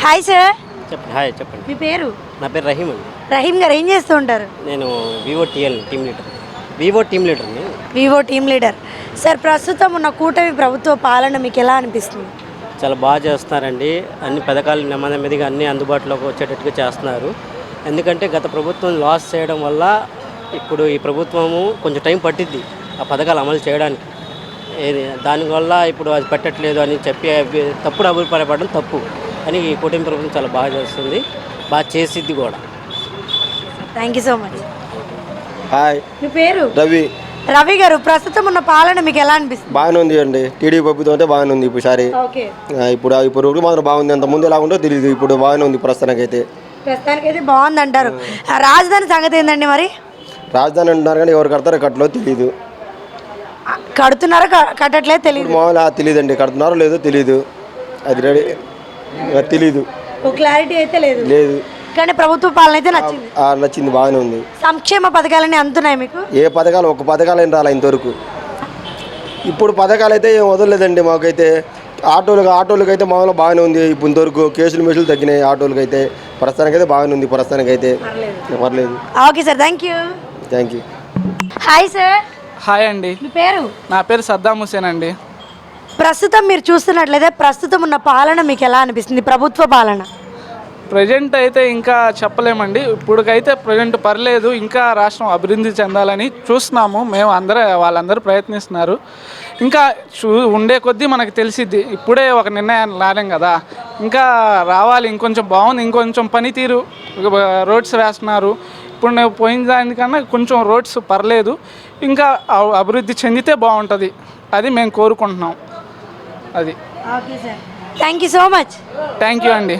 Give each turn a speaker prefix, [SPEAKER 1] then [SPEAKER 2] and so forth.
[SPEAKER 1] Hi sir.
[SPEAKER 2] చెప్పండి. Hi చెప్పండి.
[SPEAKER 1] మీ పేరు?
[SPEAKER 2] నా పేరు రహీం అండి.
[SPEAKER 1] రహీం గారు ఏం చేస్తూ ఉంటారు?
[SPEAKER 2] నేను వివో టీమ్ లీడర్ని.
[SPEAKER 1] Vivo team leader. సార్, ప్రస్తుతం ఉన్న కూటమి ప్రభుత్వ పాలన మీకు ఎలా అనిపిస్తుంది?
[SPEAKER 2] చాలా బాగా చేస్తున్నారండి. అన్ని పథకాలు నెమ్మదిగా అన్నీ అందుబాటులోకి వచ్చేటట్టుగా చేస్తున్నారు. ఎందుకంటే గత ప్రభుత్వం లాస్ చేయడం వల్ల ఇప్పుడు ఈ ప్రభుత్వము కొంచెం టైం పట్టిద్ది ఆ పథకాలు అమలు చేయడానికి. దానివల్ల ఇప్పుడు అది పెట్టట్లేదు అని చెప్పి తప్పుడు అభిప్రాయపడడం తప్పు అని ఈ కూటమి ప్రభుత్వం చాలా బాగా చేస్తుంది, బాగా చేసిద్ది కూడా.
[SPEAKER 1] Thank you so much.
[SPEAKER 3] Hi.
[SPEAKER 1] మీ పేరు?
[SPEAKER 3] రవి.
[SPEAKER 1] రవి గారు, ప్రస్తుతం ఉన్న పాలన మీకు ఎలా అనిపిస్తుంది?
[SPEAKER 3] బాగానే ఉంది అండి. టీడీపీ ప్రభుత్వం అంటే బాగానే ఉంది ఈసారి.
[SPEAKER 1] ఓకే.
[SPEAKER 3] ఇప్పుడు మాత్రం బాగుంది. అంత ముందు ఎలా ఉందో తెలియదు, ఇప్పుడు బాగానే ఉంది ప్రస్తుతానికైతే
[SPEAKER 1] బాగుంది అంటారు. రాజధాని సంగతి ఏందండి మరి?
[SPEAKER 3] రాజధాని అంటున్నారు కానీ ఎవరు కడతారో కట్టలో తెలియదు.
[SPEAKER 1] కడుతున్నారో కట్టట్లేదు తెలియదు.
[SPEAKER 3] మామూలు తెలియదండి, కడుతున్నారో లేదో తెలియదు. అది రెడీ తెలీదు,
[SPEAKER 1] క్లారిటీ అయితే లేదు.
[SPEAKER 3] లేదు.
[SPEAKER 1] కానీ ప్రభుత్వ పాలన అయితే నచ్చింది.
[SPEAKER 3] నచ్చింది, బాగానే ఉంది.
[SPEAKER 1] సంక్షేమ పథకాలన్నీ అందుతున్నాయి మీకు?
[SPEAKER 3] ఏ పథకాలు ఒక పథకాలు అయినా రాలే ఇంతవరకు. ఇప్పుడు పథకాలు అయితే ఏం వదలలేదండి మాకైతే. ఆటోలకు అయితే మామూలు బాగానే ఉంది. ఇప్పుడు ఇంతవరకు కేసులు తగ్గినాయి. ఆటోలకు అయితే ప్రస్తుతానికైతే బాగానే ఉంది. ప్రస్తుతానికైతే పర్లేదు.
[SPEAKER 1] Okay sir, thank you.
[SPEAKER 3] Thank you.
[SPEAKER 1] Hi sir.
[SPEAKER 4] Hi అండి.
[SPEAKER 1] మీ పేరు?
[SPEAKER 4] నా పేరు సద్దాం హుసేన్ అండి.
[SPEAKER 1] ప్రస్తుతం మీరు చూస్తున్నట్లయితే ప్రస్తుతం ఉన్న పాలన మీకు ఎలా అనిపిస్తుంది, ప్రభుత్వ పాలన?
[SPEAKER 4] ప్రజెంట్ అయితే ఇంకా చెప్పలేమండి. ఇప్పటికైతే ప్రజెంట్ పర్లేదు. ఇంకా రాష్ట్రం అభివృద్ధి చెందాలని చూస్తున్నాము మేము. వాళ్ళందరూ ప్రయత్నిస్తున్నారు. ఇంకా ఉండే కొద్దీ మనకు తెలిసిద్ది. ఇప్పుడే ఒక నిర్ణయాన్ని రాలేం కదా, ఇంకా రావాలి. ఇంకొంచెం బాగుంది, ఇంకొంచెం పనితీరు. రోడ్స్ వేస్తున్నారు. ఇప్పుడు నేను పోయిన దానికన్నా కొంచెం రోడ్స్ పర్లేదు. ఇంకా అభివృద్ధి చెందితే బాగుంటుంది. అది మేము కోరుకుంటున్నాం. అది.
[SPEAKER 1] Okay sir, thank you so much.
[SPEAKER 4] Thank you అండి.